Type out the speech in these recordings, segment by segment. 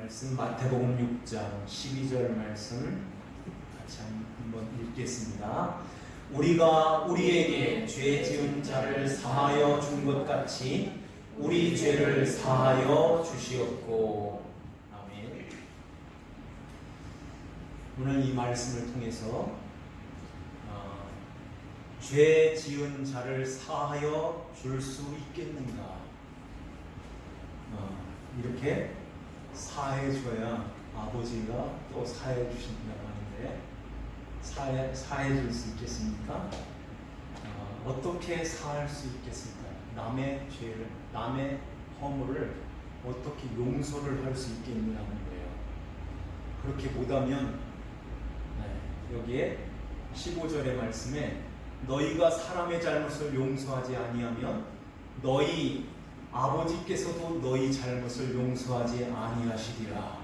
말씀 마태복음 6장 12절 말씀 같이 한번 읽겠습니다. 우리가 우리에게 죄 지은 자를 사하여 준 것 같이 우리 죄를 사하여 주시옵고. 아멘. 오늘 이 말씀을 통해서 죄 지은 자를 사하여 줄 수 있겠는가? 이렇게 사해 줘야 아버지가 또 사해 주신다고 하는데 사해 줄 수 있겠습니까? 어떻게 사할 수 있겠습니까? 남의 죄를, 남의 허물을 어떻게 용서를 할 수 있겠느냐는 거예요. 그렇게 못하면 여기에 15절의 말씀에 너희가 사람의 잘못을 용서하지 아니하면 너희 아버지께서도 너희 잘못을 용서하지 아니하시리라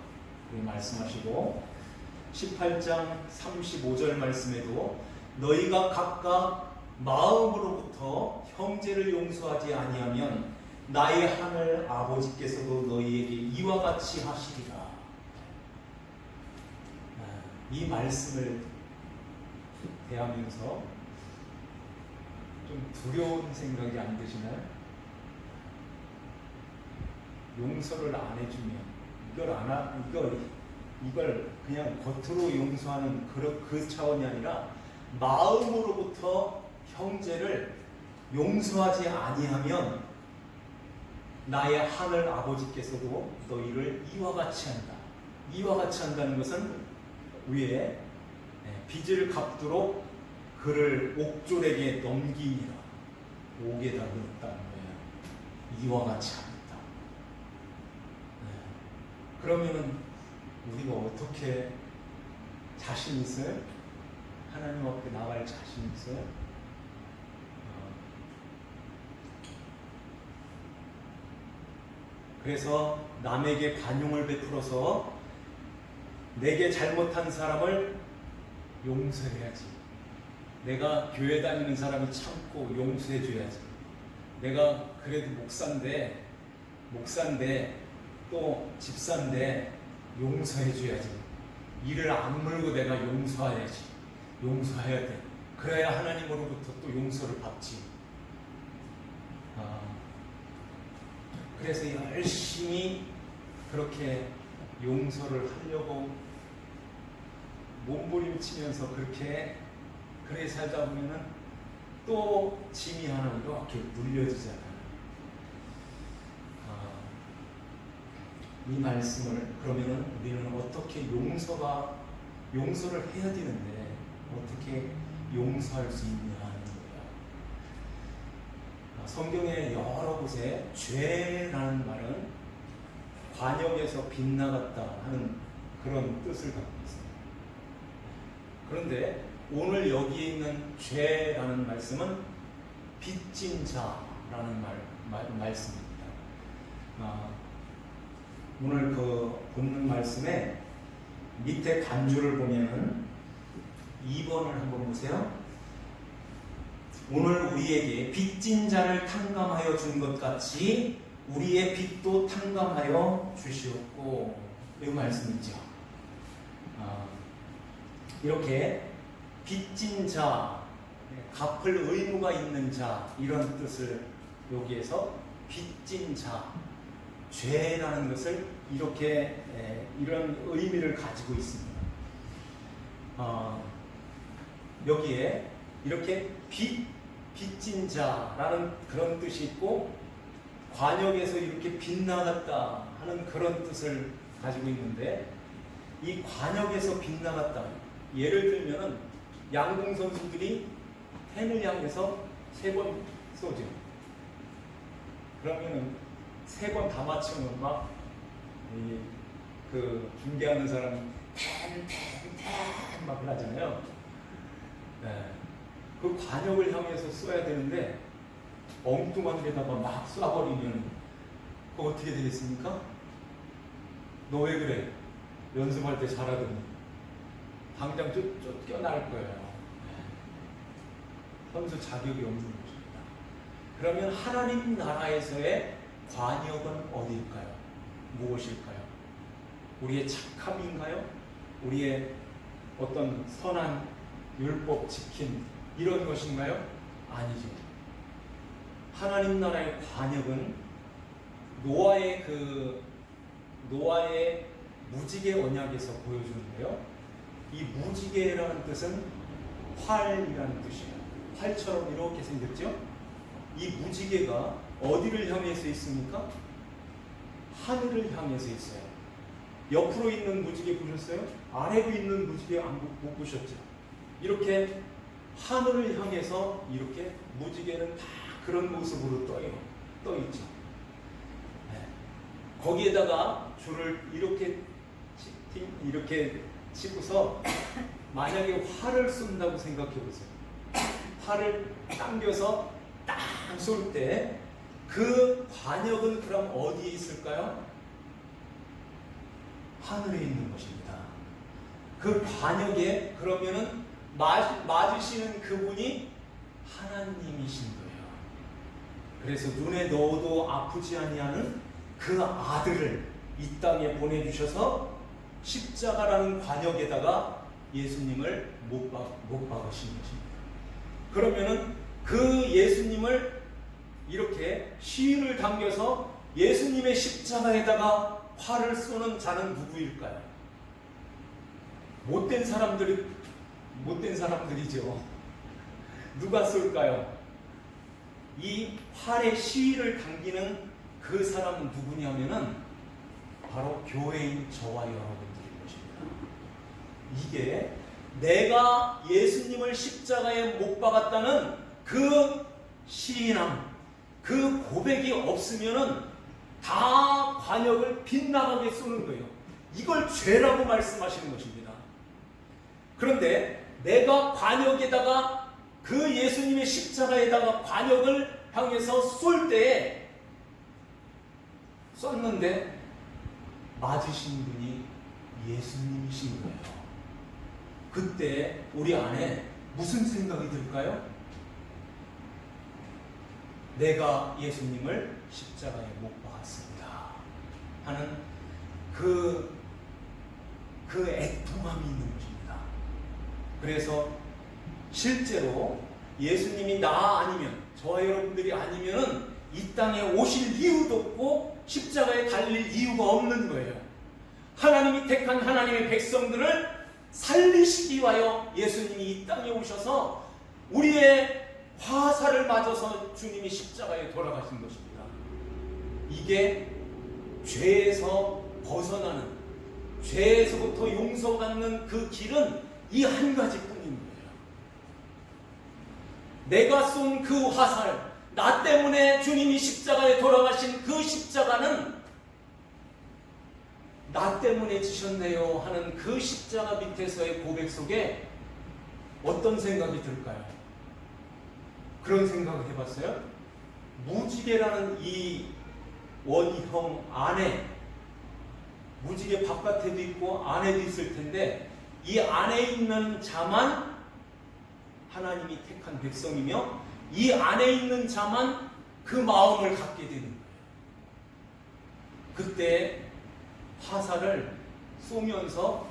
말씀하시고, 18장 35절 말씀에도 너희가 각각 마음으로부터 형제를 용서하지 아니하면 나의 하늘 아버지께서도 너희에게 이와 같이 하시리라. 이 말씀을 대하면서 좀 두려운 생각이 안 드시나요? 용서를 안 해주면 이걸 그냥 겉으로 용서하는 그 차원이 아니라 마음으로부터 형제를 용서하지 아니하면 나의 하늘 아버지께서도 너희를 이와 같이 한다. 이와 같이 한다는 것은 위에 빚을 갚도록 그를 옥졸에게 넘기니라. 옥에다 넣었다는 거예요. 이와 같이 한다. 그러면은 우리가 어떻게 자신 있어요? 하나님 앞에 나갈 자신 있어요? 그래서 남에게 관용을 베풀어서 내게 잘못한 사람을 용서해야지. 내가 교회 다니는 사람이 참고 용서해줘야지. 내가 그래도 목사인데 또 집사인데 용서해줘야지. 이를 악물고 내가 용서해야지. 용서해야 돼. 그래야 하나님으로부터 또 용서를 받지. 그래서 열심히 그렇게 용서를 하려고 몸부림치면서 그래 살다 보면은 또 짐이 하나 이렇게 물려지잖아요. 이 말씀을 그러면은 우리는 어떻게 용서를 해야 되는데 어떻게 용서할 수 있냐 하는 거예요. 성경의 여러 곳에 죄라는 말은 관역에서 빗나갔다 하는 그런 뜻을 갖고 있습니다. 그런데 오늘 여기에 있는 죄라는 말씀은 빚진 자라는 말씀입니다. 오늘 그 본문 말씀에 밑에 간주를 보면은 2번을 한번 보세요. 오늘 우리에게 빚진 자를 탕감하여 준 것 같이 우리의 빚도 탕감하여 주시옵고, 이 말씀이죠. 이렇게 빚진 자, 갚을 의무가 있는 자, 이런 뜻을 여기에서 빚진 자, 죄라는 것을 이렇게 이런 의미를 가지고 있습니다. 여기에 이렇게 빚진 자라는 그런 뜻이 있고 관역에서 이렇게 빗나갔다 하는 그런 뜻을 가지고 있는데, 이 관역에서 빗나갔다, 예를 들면은 양궁 선수들이 펜을 향해서 3번 쏘죠. 그러면은 3번 다 맞추면 막 그 중계하는 사람이 펜 막 하잖아요. 그 관역을 향해서 쏘야 되는데 엉뚱한 데다가 막 쏴버리면 그거 어떻게 되겠습니까? 너 왜 그래? 연습할 때 잘하더니 당장 쫓겨날 거예요. 선수 자격이 없는 것입니다. 그러면 하나님 나라에서의 관역은 어디일까요? 무엇일까요? 우리의 착함인가요? 우리의 어떤 선한 율법 지킴 이런 것인가요? 아니죠. 하나님 나라의 관역은 노아의 무지개 언약에서 보여주는데요. 이 무지개라는 뜻은 활이라는 뜻이에요. 활처럼 이렇게 생겼죠? 이 무지개가 어디를 향해서 있습니까? 하늘을 향해서 있어요. 옆으로 있는 무지개 보셨어요? 아래로 있는 무지개 못 보셨죠? 이렇게 하늘을 향해서 이렇게 무지개는 다 그런 모습으로 떠 있죠. 네. 거기에다가 줄을 이렇게 치고서 만약에 활을 쏜다고 생각해 보세요. 활을 당겨서 딱 쏠 때 그 관역은 그럼 어디에 있을까요? 하늘에 있는 것입니다. 그 관역에 그러면은 맞으시는 그분이 하나님이신 거예요. 그래서 눈에 넣어도 아프지 아니하는 그 아들을 이 땅에 보내주셔서 십자가라는 관역에다가 예수님을 못 박으신 것입니다. 그러면은 그 예수님을 이렇게 시인을 당겨서 예수님의 십자가에다가 활을 쏘는 자는 누구일까요? 못된 사람들이죠. 누가 쏠까요? 이 활의 시위를 당기는 그 사람은 누구냐면은 바로 교회인 저와 여러분들인 것입니다. 이게 내가 예수님을 십자가에 못 박았다는 그 시인함, 그 고백이 없으면은 다 관역을 빗나가게 쏘는 거예요. 이걸 죄라고 말씀하시는 것입니다. 그런데 내가 관역에다가 그 예수님의 십자가에다가 관역을 향해서 쏠 때에 쐈는데 맞으신 분이 예수님이신 거예요. 그때 우리 안에 무슨 생각이 들까요? 내가 예수님을 십자가에 못 박았습니다 하는 그 애통함이 있는 것입니다. 그래서 실제로 예수님이 나 아니면, 저와 여러분들이 아니면은 이 땅에 오실 이유도 없고 십자가에 달릴 이유가 없는 거예요. 하나님이 택한 하나님의 백성들을 살리시기 위하여 예수님이 이 땅에 오셔서 우리의 화살을 맞아서 주님이 십자가에 돌아가신 것입니다. 이게 죄에서 벗어나는, 죄에서부터 용서받는 그 길은 이 한 가지뿐인 거예요. 내가 쏜 그 화살, 나 때문에 주님이 십자가에 돌아가신 그 십자가는 나 때문에 지셨네요 하는 그 십자가 밑에서의 고백 속에 어떤 생각이 들까요? 그런 생각을 해봤어요? 무지개라는 이 원형 안에, 무지개 바깥에도 있고 안에도 있을 텐데 이 안에 있는 자만 하나님이 택한 백성이며 이 안에 있는 자만 그 마음을 갖게 되는 거예요. 그때 화살을 쏘면서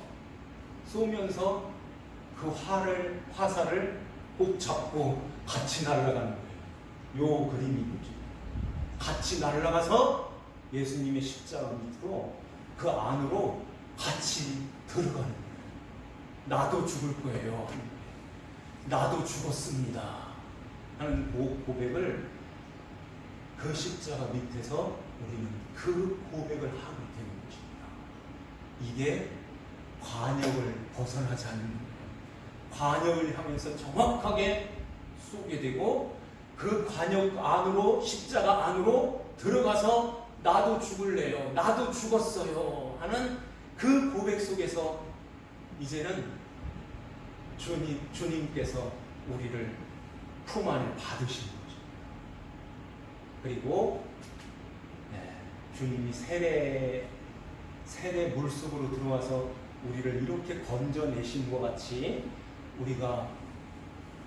그 화살을 꼭 잡고 같이 날아가는 거예요. 요 그림이 있죠. 같이 날아가서 예수님의 십자가 밑으로 그 안으로 같이 들어가는 거예요. 나도 죽을 거예요. 나도 죽었습니다 하는 고백을 그 십자가 밑에서 우리는 그 고백을 하게 되는 것입니다. 이게 관역을 벗어나지 않는 거예요. 관역을 향해서 정확하게 쏘게 되고 그 관역 안으로, 십자가 안으로 들어가서 나도 죽을래요, 나도 죽었어요 하는 그 고백 속에서 이제는 주님께서 우리를 품 안에 받으시는 거죠. 그리고 주님이 세례 물속으로 들어와서 우리를 이렇게 건져내신 것 같이 우리가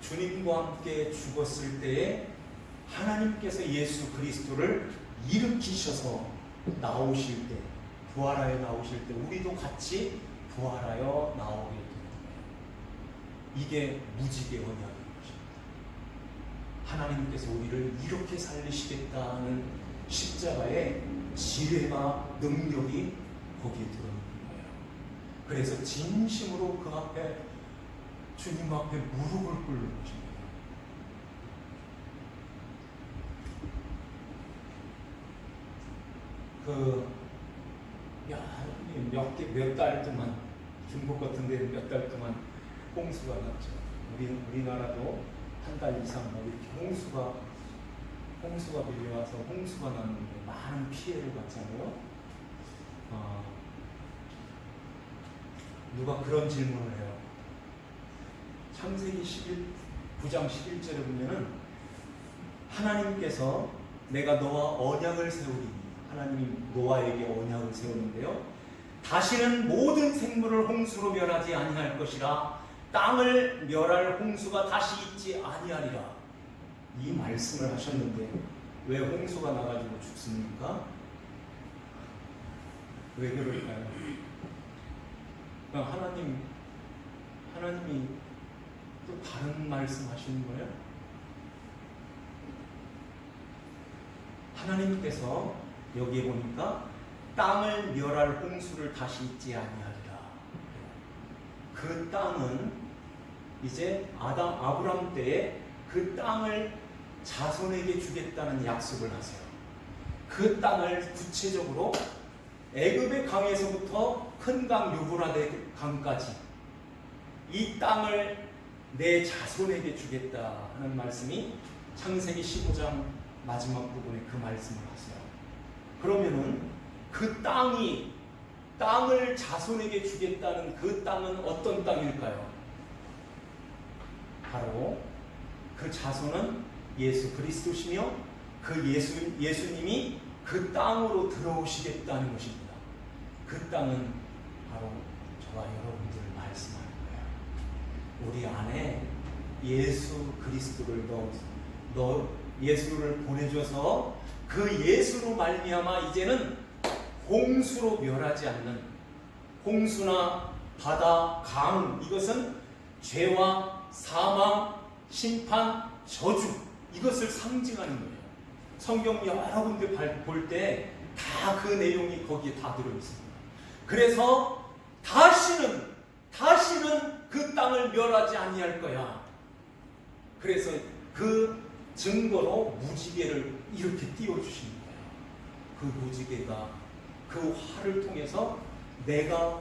주님과 함께 죽었을 때에 하나님께서 예수 그리스도를 일으키셔서 나오실 때 부활하여 나오실 때 우리도 같이 부활하여 나오게 되는 거예요. 이게 무지개 언약인 것입니다. 하나님께서 우리를 이렇게 살리시겠다는 십자가의 지혜와 능력이 거기에 들어있는 거예요. 그래서 진심으로 그 앞에, 주님 앞에 무릎을 꿇는 것입니다. 몇 달 동안, 중국 같은 데 몇 달 동안 홍수가 났죠. 우리나라도 한 달 이상 이렇게 홍수가 밀려와서 홍수가 났는데 많은 피해를 봤잖아요. 누가 그런 질문을 해요. 창세기 9장 11절에 보면은 하나님께서 내가 너와 언약을 세우리니, 하나님이 노아에게 언약을 세우는데요. 다시는 모든 생물을 홍수로 멸하지 아니할 것이라, 땅을 멸할 홍수가 다시 있지 아니하리라. 이 말씀을 하셨는데 왜 홍수가 나가지고 죽습니까? 왜 그럴까요? 하나님이 또 다른 말씀 하시는 거예요? 하나님께서 여기에 보니까 땅을 멸할 홍수를 다시 잊지 아니하리라. 그 땅은 이제 아브람 때에 그 땅을 자손에게 주겠다는 약속을 하세요. 그 땅을 구체적으로 애굽의 강에서부터 큰 강 유브라데 강까지 이 땅을 내 자손에게 주겠다 하는 말씀이 창세기 15장 마지막 부분에 그 말씀을 하세요. 그러면은 그 땅을 자손에게 주겠다는 그 땅은 어떤 땅일까요? 바로 그 자손은 예수 그리스도시며 그 예수님이 그 땅으로 들어오시겠다는 것입니다. 그 땅은 바로 저와 여러분들을 말씀하는 거예요. 우리 안에 예수 그리스도를 예수를 보내줘서 그 예수로 말미암아 이제는 홍수로 멸하지 않는, 홍수나 바다, 강, 이것은 죄와 사망, 심판, 저주, 이것을 상징하는 거예요. 성경 여러 군데 볼 때 다 그 내용이 거기에 다 들어있습니다. 그래서 다시는 그 땅을 멸하지 아니할 거야. 그래서 그 증거로 무지개를 이렇게 띄워주시는 거예요. 그 무지개가 그 화를 통해서 내가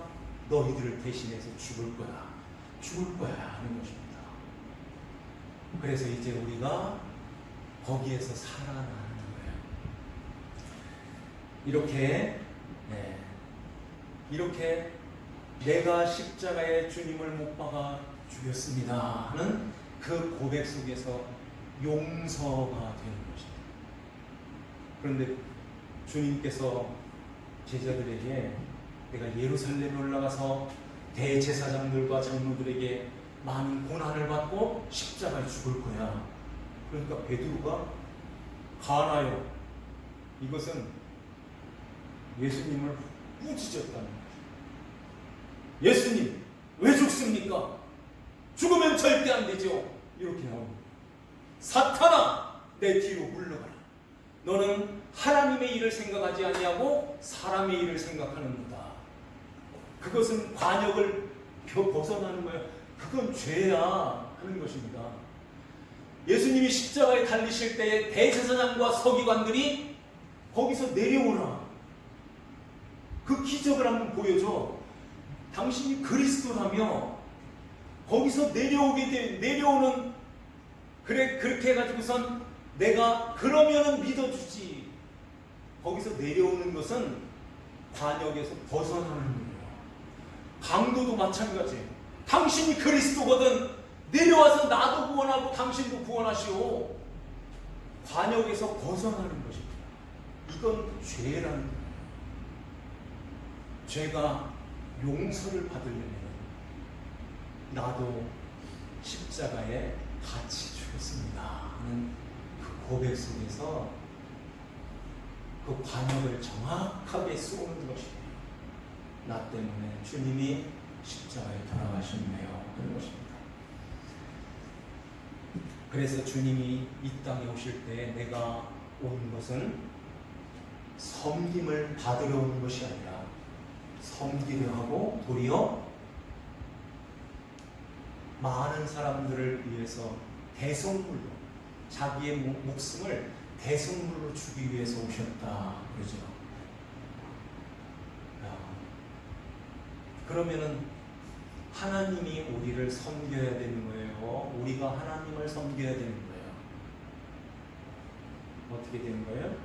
너희들을 대신해서 죽을 거야 하는 것입니다. 그래서 이제 우리가 거기에서 살아나는 거예요. 이렇게 내가 십자가에 주님을 못 박아 죽였습니다 하는 그 고백 속에서 용서가 되는 것입니다. 그런데 주님께서 제자들에게 내가 예루살렘에 올라가서 대제사장들과 장로들에게 많은 고난을 받고 십자가에 죽을 거야. 그러니까 베드로가 가나요? 이것은 예수님을 꾸짖었다는 거죠. 예수님 왜 죽습니까? 죽으면 절대 안 되죠. 이렇게 나옵니다. 사탄아 내 뒤로 물러가라. 너는 하나님의 일을 생각하지 아니하고 사람의 일을 생각하는구나. 그것은 관역을 벗어나는 거예요. 그건 죄야 하는 것입니다. 예수님이 십자가에 달리실 때에 대제사장과 서기관들이 거기서 내려오라. 그 기적을 한번 보여줘. 당신이 그리스도라며 거기서 내려오는 그렇게 해가지고선 내가 그러면은 믿어주지. 거기서 내려오는 것은 관역에서 벗어나는 거예요. 강도도 마찬가지예요. 당신이 그리스도거든 내려와서 나도 구원하고 당신도 구원하시오. 관역에서 벗어나는 것입니다. 이건 죄라는 거예요. 죄가 용서를 받으려면 나도 십자가에 같이 죽었습니다 하는 그 고백 속에서 그 관역을 정확하게 쏘는 것입니다. 나 때문에 주님이 십자가에 돌아가셨네요. 그런 것입니다. 그래서 주님이 이 땅에 오실 때 내가 온 것은 섬김을 받으러 온 것이 아니라 섬기려 하고 도리어 많은 사람들을 위해서 대속물로 자기의 목숨을 대속물로 주기 위해서 오셨다 그러죠. 그러면은 하나님이 우리를 섬겨야 되는 거예요. 우리가 하나님을 섬겨야 되는 거예요. 어떻게 되는 거예요?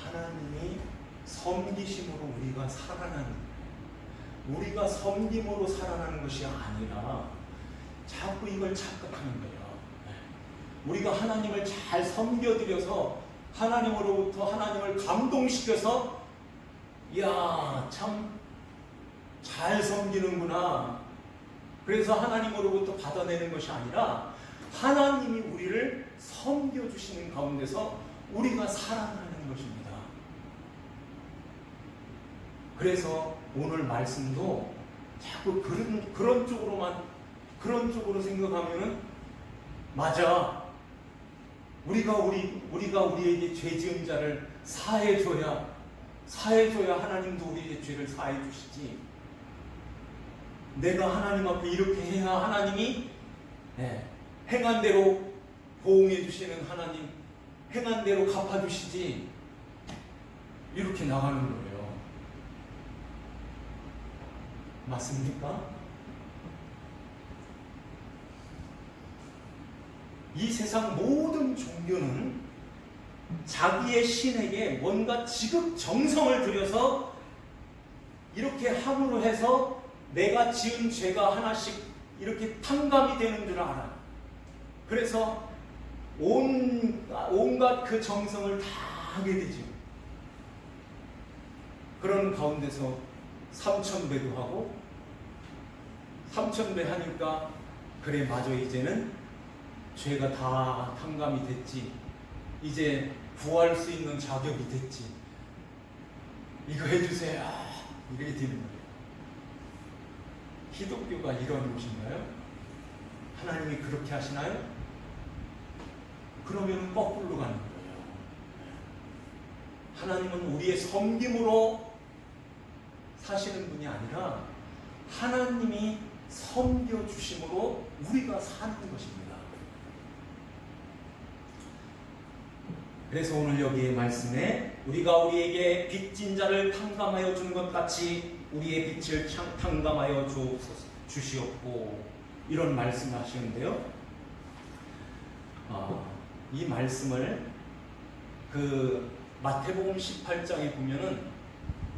하나님이 섬기심으로 우리가 살아나는 거예요. 우리가 섬김으로 살아나는 것이 아니라 자꾸 이걸 착각하는 거예요. 우리가 하나님을 잘 섬겨드려서 하나님으로부터 하나님을 감동시켜서 이야 참 잘 섬기는구나. 그래서 하나님으로부터 받아내는 것이 아니라 하나님이 우리를 섬겨주시는 가운데서 우리가 살아나는 것입니다. 그래서 오늘 말씀도 자꾸 그런 쪽으로 생각하면은 맞아. 우리가 우리에게 죄 지은 자를 사해줘야 하나님도 우리의 죄를 사해 주시지. 내가 하나님 앞에 이렇게 해야 하나님이 행한 대로 보응해 주시는 하나님, 행한 대로 갚아 주시지. 이렇게 나가는 거예요. 맞습니까? 이 세상 모든 종교는 자기의 신에게 뭔가 지극정성을 들여서 이렇게 함으로 해서 내가 지은 죄가 하나씩 이렇게 탕감이 되는 줄 알아요. 그래서 온갖 그 정성을 다 하게 되죠. 그런 가운데서 3000배도 하고 3000배 하니까 그래 맞아 이제는 죄가 다 탕감이 됐지. 이제 구할 수 있는 자격이 됐지. 이거 해주세요. 이렇게 되는 거예요. 기독교가 이런 곳인가요? 하나님이 그렇게 하시나요? 그러면 거꾸로 가는 거예요. 하나님은 우리의 섬김으로 사시는 분이 아니라 하나님이 섬겨주심으로 우리가 사는 것입니다. 그래서 오늘 여기의 말씀에 우리가 우리에게 빚진 자를 탕감하여 주는 것 같이 우리의 빚을 탕감하여 주시옵고 이런 말씀을 하시는데요. 이 말씀을 그 마태복음 18장에 보면은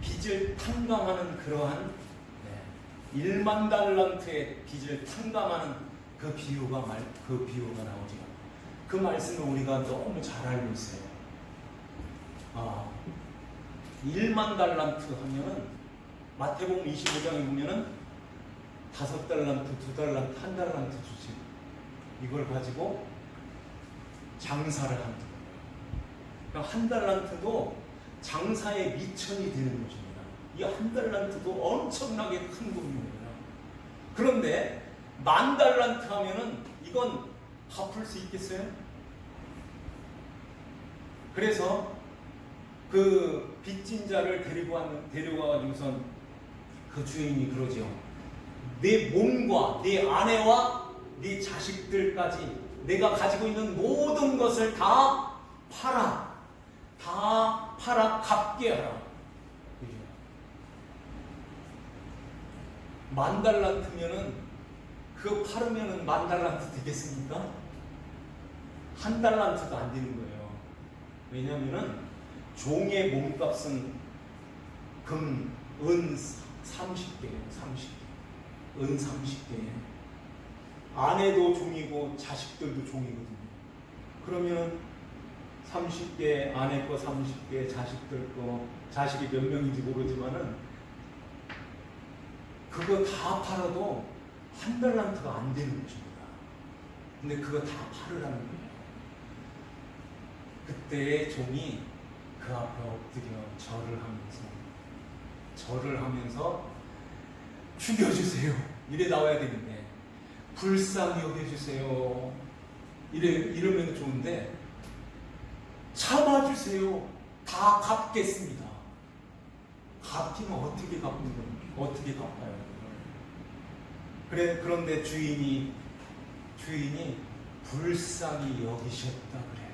빚을 탕감하는 그러한 1만 달란트의 빚을 탕감하는 그 비유가 나오죠. 그 말씀을 우리가 너무 잘 알고 있어요. 1만 달란트 하면은 마태복음 25장에 보면은 5달란트, 2달란트, 1달란트 주지. 이걸 가지고 장사를 하는 거예요. 그러니까 1달란트도 장사의 미천이 되는 것입니다. 이 1달란트도 엄청나게 큰 돈입니다. 그런데 10,000달란트 하면은 이건 갚을 수 있겠어요? 그래서 그 빚진 자를 데려가가지고선 그 주인이 그러죠. 내 몸과 내 아내와 네 자식들까지 내가 가지고 있는 모든 것을 다 팔아 갚게 하라. 10,000달란트면은 그거 팔으면은 10,000달란트 되겠습니까? 1달란트도 안 되는 거예요. 왜냐하면은 종의 몸값은 금, 은 30개예요. 30개. 은 30개예요. 아내도 종이고 자식들도 종이거든요. 그러면 30개, 아내 거 30개, 자식들 거, 자식이 몇 명인지 모르지만은 그거 다 팔아도 1달란트가 안 되는 것입니다. 근데 그거 다 팔으라는 거예요. 그때 종이 그 앞에 엎드려 절을 하면서 절을 하면서 죽여주세요 이래 나와야 되는데, 불쌍히 여겨주세요 이러면 좋은데, 참아주세요, 다 갚겠습니다. 갚기는 어떻게 갚는 거예요? 어떻게 갚아요? 그런데 주인이 불쌍히 여기셨다 그래요.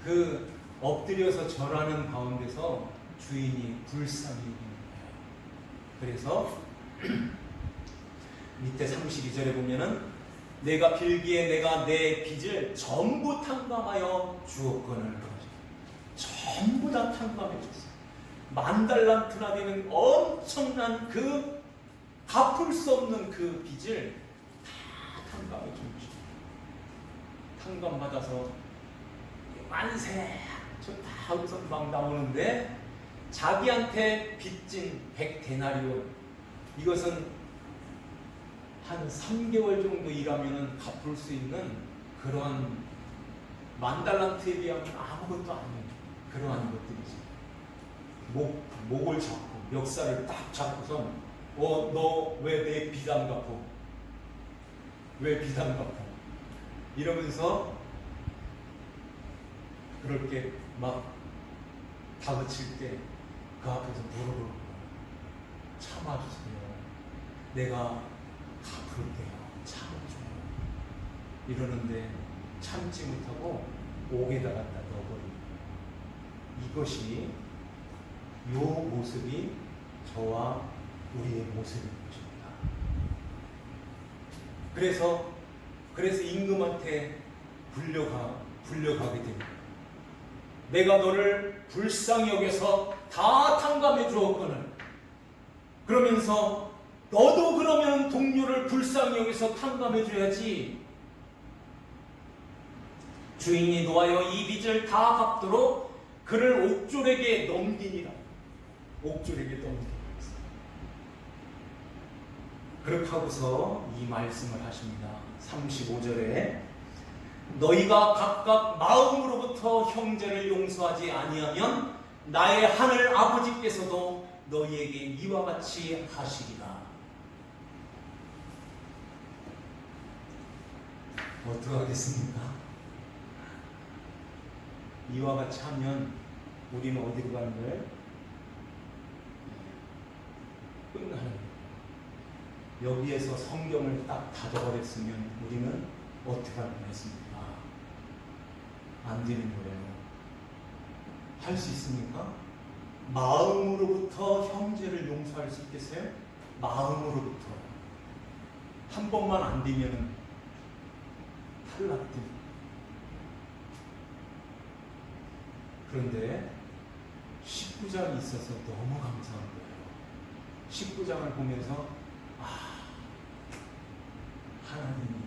그 엎드려서 절하는 가운데서 주인이 불쌍히 여기는 거예요. 그래서 밑에 32절에 보면은, 내가 빌기에 내가 내 빚을 전부 탕감하여 주었거늘. 전부 다 탕감해 줬어요. 10,000달란트나 되는 엄청난 그 갚을 수 없는 그 빚을 다 탕감해 줍니다. 탕감받아서 만세! 저 다 하고서 막 나오는데, 자기한테 빚진 100데나리온, 이것은 한 3개월 정도 일하면 갚을 수 있는 그러한 10,000달란트에 비하면 아무것도 아니에요. 그러한 것들이지. 목을 잡고, 멱살을 딱 잡고서, 너 왜 내 빚 안 갚어? 왜 빚 안 갚어? 이러면서 그렇게 막 다그칠 때 그 앞에서 무릎을 참아주세요. 내가 갚을게요. 참아줘요. 이러는데 참지 못하고 옥에다 갖다 넣어버립니다. 이것이, 요 모습이 저와 우리의 모습인 것입니다. 그래서 임금한테 불려가게 됩니다. 내가 너를 불쌍히 여겨서 다 탕감해 주었거늘. 그러면서 너도 그러면 동료를 불쌍히 여기서 탕감해 줘야지. 주인이 노하여 이 빚을 다 갚도록 그를 옥졸에게 넘기니라. 옥졸에게 넘기니라. 그렇게 하고서 이 말씀을 하십니다. 35절에, 너희가 각각 마음으로부터 형제를 용서하지 아니하면 나의 하늘 아버지께서도 너희에게 이와 같이 하시리라. 어떡하겠습니까? 이와 같이 하면 우리는 어디로 가는 거예요? 끝나는 거예요. 여기에서 성경을 딱 닫아버렸으면 우리는 어떻게 할 뻔했습니까? 안 되는 거예요. 할 수 있습니까? 마음으로부터 형제를 용서할 수 있겠어요? 마음으로부터. 한 번만 안 되면은 탈락됩니다. 그런데 19장이 있어서 너무 감사한 거예요. 19장을 보면서, 하나님이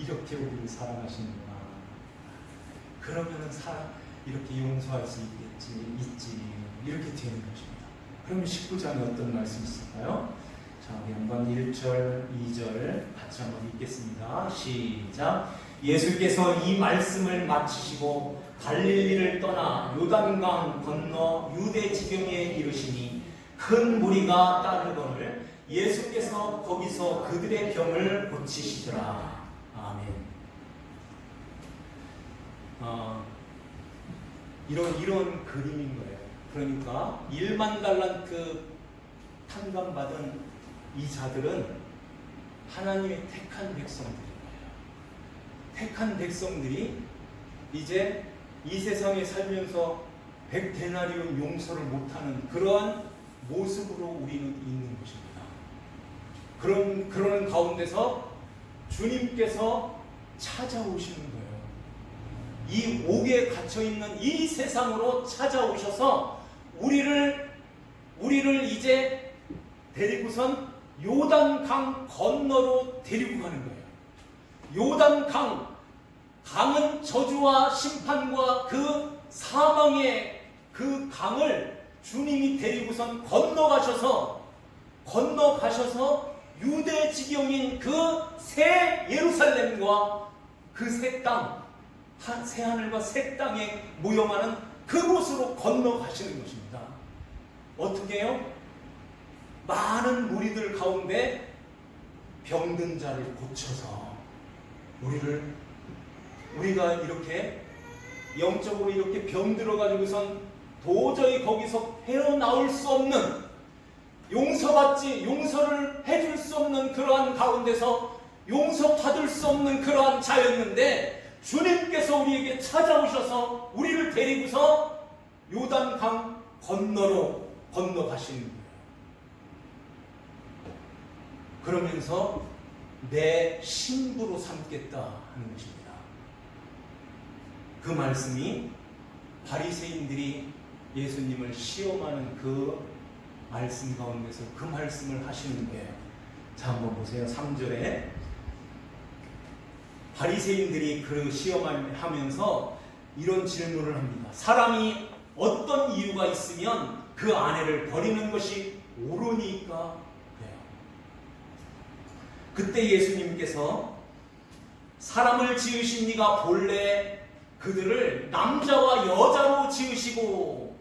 이렇게 우리를 사랑하시는구나. 그러면은 이렇게 용서할 수 있지. 이렇게 되는 것입니다. 그러면 19장에 어떤 말씀이 있을까요? 자, 우리 한번 1절, 2절 같이 한번 읽겠습니다. 시작. 예수께서 이 말씀을 마치시고 갈릴리를 떠나 요단강 건너 유대 지경에 이르시니 큰 무리가 따르거늘 예수께서 거기서 그들의 병을 고치시더라. 아멘. 이런 그림인 거예요. 그러니까 10,000달란트 탕감받은 이 자들은 하나님의 택한 백성들인 거예요. 택한 백성들이 이제 이 세상에 살면서 100데나리온 용서를 못하는 그러한 모습으로 우리는 있는 것입니다. 그러는 가운데서 주님께서 찾아오시는 거예요. 이 옥에 갇혀있는 이 세상으로 찾아오셔서 우리를 이제 데리고선 요단강 건너로 데리고 가는 거예요. 강은 저주와 심판과 그 사망의 그 강을 주님이 데리고선 건너가셔서 유대 지경인 그 새 예루살렘과 그 새 땅, 새 하늘과 새 땅에 모여가는 그곳으로 건너가시는 것입니다. 어떻게 해요? 많은 무리들 가운데 병든 자를 고쳐서 우리가 이렇게 영적으로 이렇게 병들어가지고선 도저히 거기서 헤어나올 수 없는, 용서를 해줄 수 없는 그러한 가운데서 용서받을 수 없는 그러한 자였는데, 주님께서 우리에게 찾아오셔서 우리를 데리고서 요단강 건너로 건너가시는 거예요. 그러면서 내 신부로 삼겠다 하는 것입니다. 그 말씀이 바리새인들이 예수님을 시험하는 그 말씀 가운데서 그 말씀을 하시는 거예요. 자, 한번 보세요. 3절에 바리새인들이 그 시험을 하면서 이런 질문을 합니다. 사람이 어떤 이유가 있으면 그 아내를 버리는 것이 옳으니까 그래요. 그때 예수님께서 사람을 지으신 이가 본래 그들을 남자와 여자로 지으시고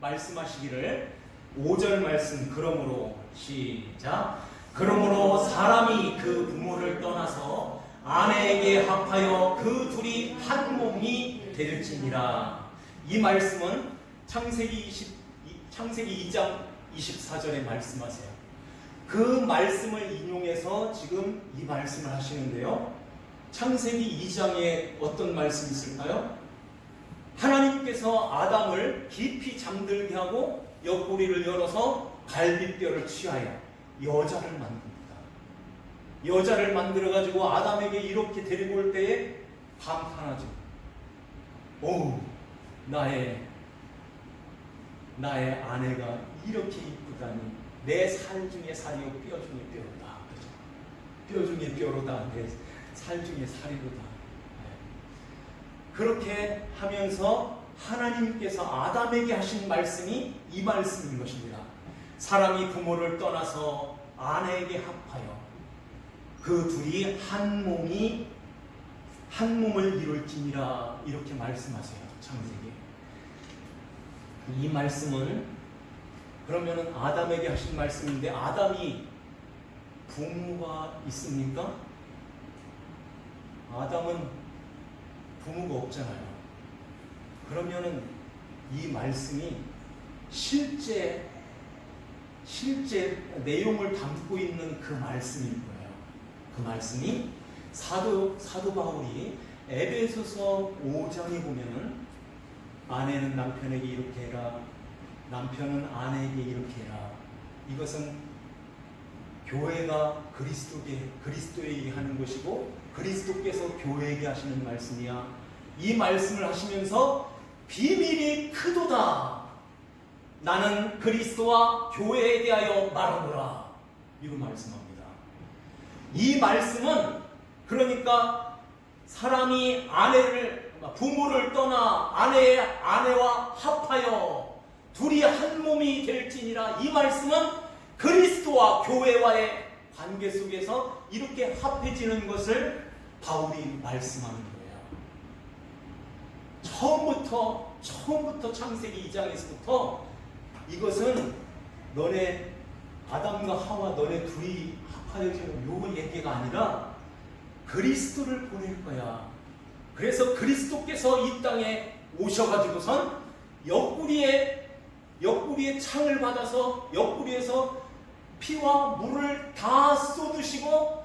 말씀하시기를 5절 말씀, 그러므로 시작. 그러므로 사람이 그 부모를 떠나서 아내에게 합하여 그 둘이 한 몸이 될지니라. 이 말씀은 창세기 2장 24절에 말씀하세요. 그 말씀을 인용해서 지금 이 말씀을 하시는데요. 창세기 2장에 어떤 말씀이 있을까요? 하나님께서 아담을 깊이 잠들게 하고 옆구리를 열어서 갈비뼈를 취하여 여자를 만듭니다. 여자를 만들어가지고 아담에게 이렇게 데리고 올 때에 감탄하죠. 오, 나의 아내가 이렇게 이쁘다니, 내 살 중에 살이요 뼈 중에 뼈로다. 뼈 중에 뼈로다. 내 살 중에 살이로다. 그렇게 하면서 하나님께서 아담에게 하신 말씀이 이 말씀인 것입니다. 사람이 부모를 떠나서 아내에게 합하여 그 둘이 한 몸을 이룰지니라, 이렇게 말씀하세요. 창세기. 이 말씀은 그러면은 아담에게 하신 말씀인데, 아담이 부모가 있습니까? 아담은 부모가 없잖아요. 그러면은 이 말씀이 실제 내용을 담고 있는 그 말씀일 거예요. 그 말씀이 사도 바울이 에베소서 5장에 보면은 아내는 남편에게 이렇게 해라, 남편은 아내에게 이렇게 해라. 이것은 교회가 그리스도에게 하는 것이고 그리스도께서 교회에게 하시는 말씀이야. 이 말씀을 하시면서 비밀이 크도다. 나는 그리스도와 교회에 대하여 말하노라. 이로 말씀합니다. 이 말씀은 그러니까 사람이 부모를 떠나 아내와 합하여 둘이 한 몸이 될지니라. 이 말씀은 그리스도와 교회와의 관계 속에서 이렇게 합해지는 것을 바울이 말씀하는 거예요. 처음부터 창세기 2장에서부터 이것은 너네 아담과 하와 너네 둘이 합하여지는 요 얘기가 아니라 그리스도를 보낼 거야. 그래서 그리스도께서 이 땅에 오셔가지고선 옆구리에 창을 받아서 옆구리에서 피와 물을 다 쏟으시고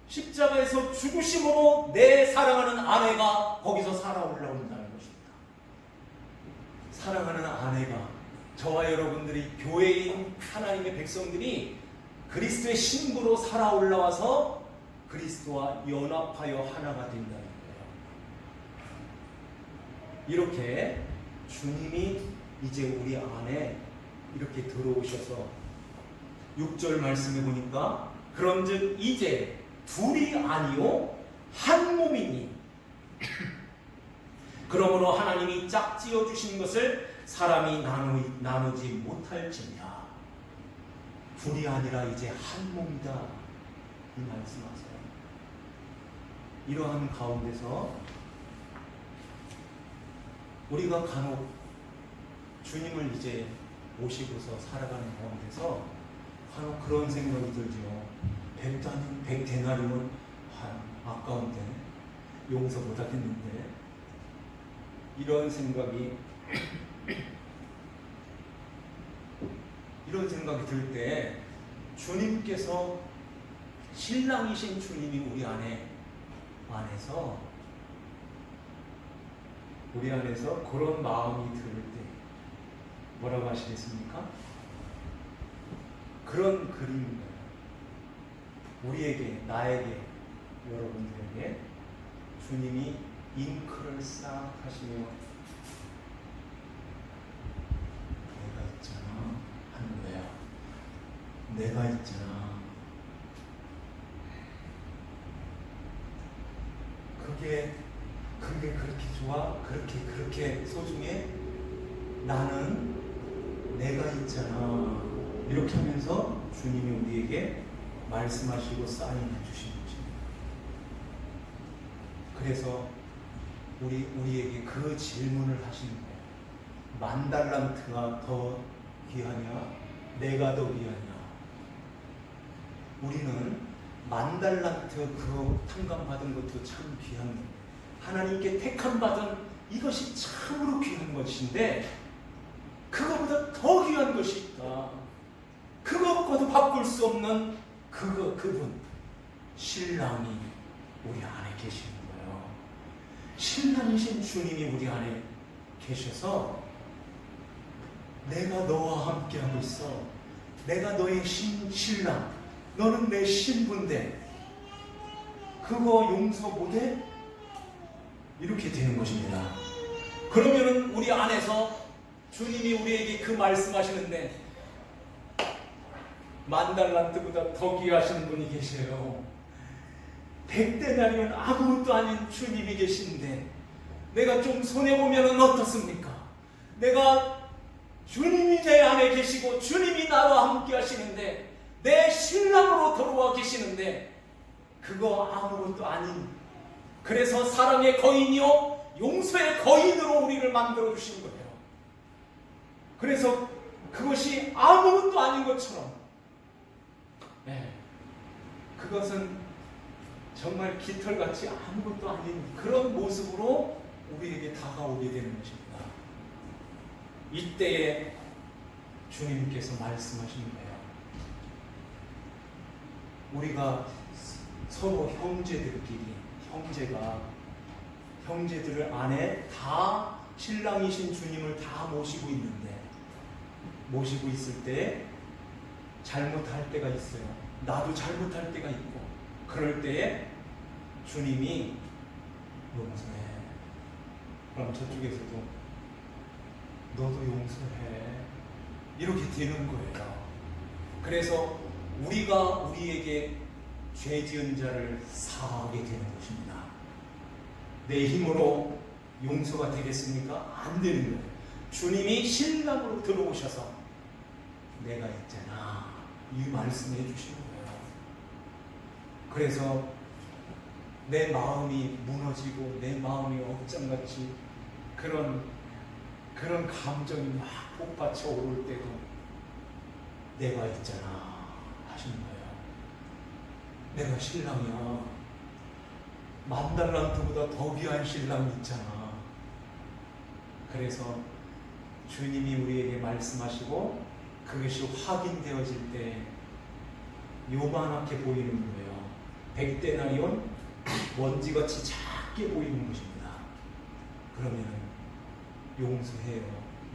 십자가에서 죽으심으로 내 사랑하는 아내가 거기서 살아 올라온다는 것입니다. 사랑하는 아내가, 저와 여러분들이 교회인 하나님의 백성들이 그리스도의 신부로 살아 올라와서 그리스도와 연합하여 하나가 된다는 거예요. 이렇게 주님이 이제 우리 안에 이렇게 들어오셔서 6절 말씀해 보니까 그런즉 이제 둘이 아니요 한 몸이니 그러므로 하나님이 짝지어 주신 것을 사람이 나누지 못할지냐. 둘이 아니라 이제 한 몸이다, 이 말씀하세요. 이러한 가운데서 우리가 간혹 주님을 이제 모시고서 살아가는 가운데서 바로 그런 생각이 들죠. 백대나리면 아까운데 용서 못하겠는데, 이런 생각이 들 때 주님께서, 신랑이신 주님이 우리 안에서 그런 마음이 들 때 뭐라고 하시겠습니까? 그런 그림입니다. 우리에게, 나에게, 여러분들에게 주님이 잉크를 싹 하시며 내가 있잖아 하는 거야. 내가 있잖아. 그게 그렇게 좋아? 그렇게 소중해? 나는 내가 있잖아. 이렇게 하면서 주님이 우리에게 말씀하시고 사인해 주신 것입니다. 그래서 우리에게 그 질문을 하시는 거예요. 10,000달란트가 더 귀하냐? 내가 더 귀하냐? 우리는 10,000달란트 그 탕감받은 것도 참 귀한 거예요. 하나님께 택함받은 이것이 참으로 귀한 것인데, 그거보다 더 귀한 것이 있다. 그것과도 바꿀 수 없는 그분, 신랑이 우리 안에 계시는 거예요. 신랑이신 주님이 우리 안에 계셔서 내가 너와 함께하고 있어. 내가 너의 신랑, 너는 내 신부인데 그거 용서 못해? 이렇게 되는 것입니다. 그러면은 우리 안에서 주님이 우리에게 그 말씀하시는데, 10,000달란트보다 더 귀하신 분이 계세요. 100데나리온 아무것도 아닌 주님이 계신데 내가 좀 손해보면 어떻습니까? 내가 주님이 내 안에 계시고 주님이 나와 함께 하시는데, 내 신랑으로 들어와 계시는데 그거 아무것도 아닌, 그래서 사랑의 거인이요 용서의 거인으로 우리를 만들어 주신 거예요. 그래서 그것이 아무것도 아닌 것처럼, 그것은 정말 깃털같이 아무것도 아닌 그런 모습으로 우리에게 다가오게 되는 것입니다. 이때에 주님께서 말씀하시는 거예요. 우리가 서로 형제들을 안에 다 신랑이신 주님을 다 모시고 있을 때 잘못할 때가 있어요. 나도 잘못할 때가 있고, 그럴 때에 주님이 용서해. 그럼 저쪽에서도 너도 용서해. 이렇게 되는 거예요. 그래서 우리가 우리에게 죄 지은 자를 사하게 되는 것입니다. 내 힘으로 용서가 되겠습니까? 안 되는 거예요. 주님이 신랑으로 들어오셔서 내가 있잖아, 이 말씀해 주시는 거예요. 그래서 내 마음이 무너지고 내 마음이 억장같이 그런 감정이 막 폭받쳐 오를 때도 내가 있잖아 하시는 거예요. 내가 신랑이야. 10,000달란트보다 더 귀한 신랑이 있잖아. 그래서 주님이 우리에게 말씀하시고 그것이 확인되어질 때 요만하게 보이는 거예요. 100데나리온 먼지같이 작게 보이는 것입니다. 그러면 용서해요.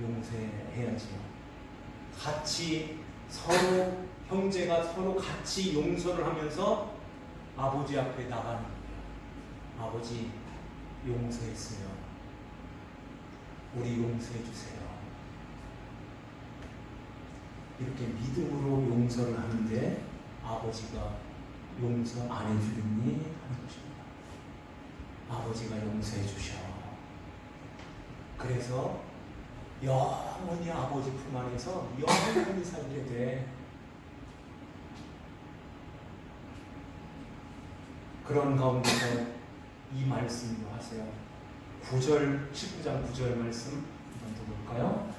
용서해야지요. 같이 서로, 형제가 서로 같이 용서를 하면서 아버지 앞에 나가는 거예요. 아버지, 용서했어요. 우리 용서해 주세요. 이렇게 믿음으로 용서를 하는데 아버지가 용서 안 해주겠니? 하는 것입니다. 아버지가 용서해 주셔. 그래서 영원히 아버지 품 안에서 영원히 살게 돼. 그런 가운데서 이 말씀도 하세요. 19장 9절 말씀 한번 더 볼까요?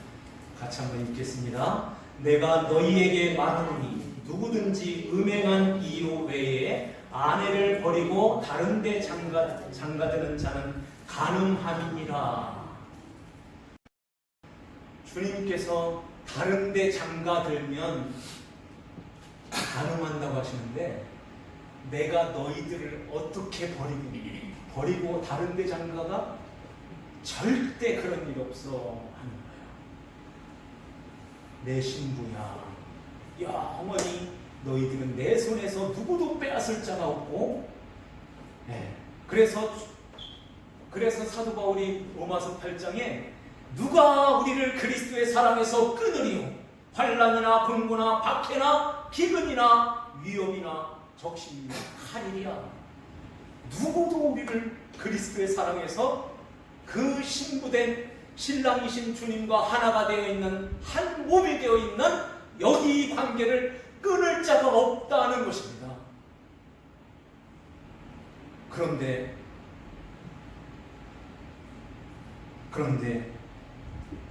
같이 한번 읽겠습니다. 내가 너희에게 말하노니 누구든지 음행한 이유 외에 아내를 버리고 다른 데 장가드는 자는 간음함이니라. 주님께서 다른 데 장가들면 간음한다고 하시는데, 내가 너희들을 어떻게 버리고 다른 데 장가가? 절대 그런 일 없어 하는 거예요. 내 신부야, 야 어머니, 너희들은 내 손에서 누구도 빼앗을 자가 없고, 네. 그래서 사도 바울이 로마서 8장에 누가 우리를 그리스도의 사랑에서 끊으리요? 환난이나 궁고나 박해나 기근이나 위험이나 적신이나 칼이랴. 누구도 우리를 그리스도의 사랑에서 그 신부된 신랑이신 주님과 하나가 되어 있는, 한 몸이 되어 있는 여기 이 관계를 끊을 자가 없다는 것입니다. 그런데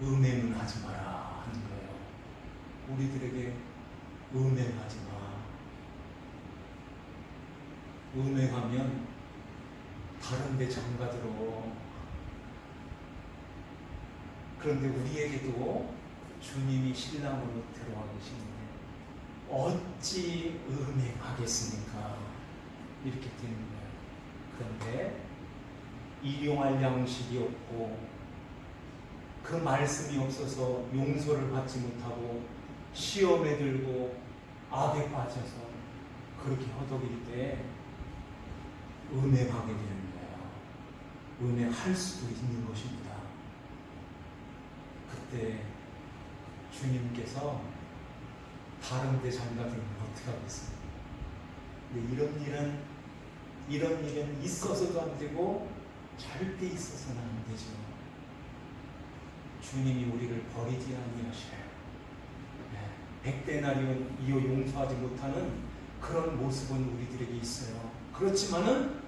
음행은 하지 마라 하는 거예요. 우리들에게 음행하지 마. 음행하면 다른 데 장가들어. 그런데 우리에게도 주님이 신랑으로 들어와 계시는데 어찌 음행하겠습니까? 이렇게 되는 거예요. 그런데 일용할 양식이 없고 그 말씀이 없어서 용서를 받지 못하고 시험에 들고 악에 빠져서 그렇게 허덕일 때 음행하게 되는 거예요. 음행할 수도 있는 것입니다. 그때 주님께서 다른 데 장가들면 어떻게 하겠습니까? 근데 이런 일은 있어서도 안 되고 절대 있어서는 안 되죠. 주님이 우리를 버리지 아니하셔요. 백대나리온 이어 용서하지 못하는 그런 모습은 우리들에게 있어요. 그렇지만은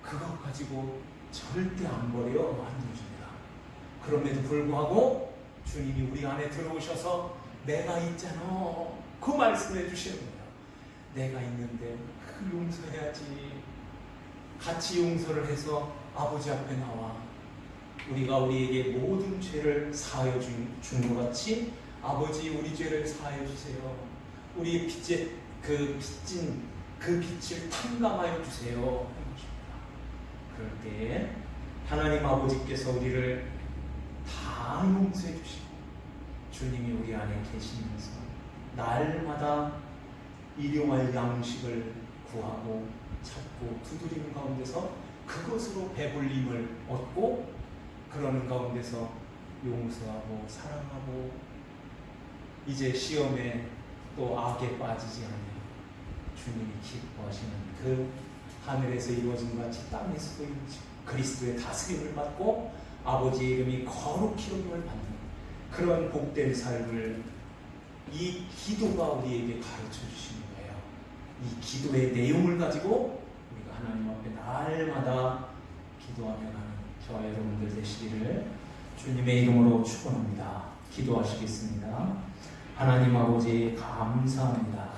그것 가지고 절대 안 버려 하는 것입니다. 그럼에도 불구하고 주님이 우리 안에 들어오셔서 내가 있잖아, 그 말씀해 주시는 거예요. 내가 있는데 그 용서해야지. 같이 용서를 해서 아버지 앞에 나와 우리가 우리에게 모든 죄를 사하여 준 것 같이 아버지, 우리 죄를 사하여 주세요. 우리의 빚에 그 빛을 탕감하여 주세요 하는 것입니다. 그럴 때 하나님 아버지께서 우리를 다 용서해 주시고 주님이 우리 안에 계시면서 날마다 일용할 양식을 구하고 찾고 두드리는 가운데서 그것으로 배불림을 얻고, 그러는 가운데서 용서하고 사랑하고 이제 시험에 또 악에 빠지지 않는 주님이 기뻐하시는 그 하늘에서 이루어진 같이 땅에서도 이루어진 그리스도의 다스림을 받고 아버지의 이름이 거룩히 여김을 받는 그런 복된 삶을 이 기도가 우리에게 가르쳐 주시는 거예요. 이 기도의 내용을 가지고 우리가 하나님 앞에 날마다 기도하며 가는 저와 여러분들 되시기를 주님의 이름으로 축원합니다. 기도하시겠습니다. 하나님 아버지 감사합니다.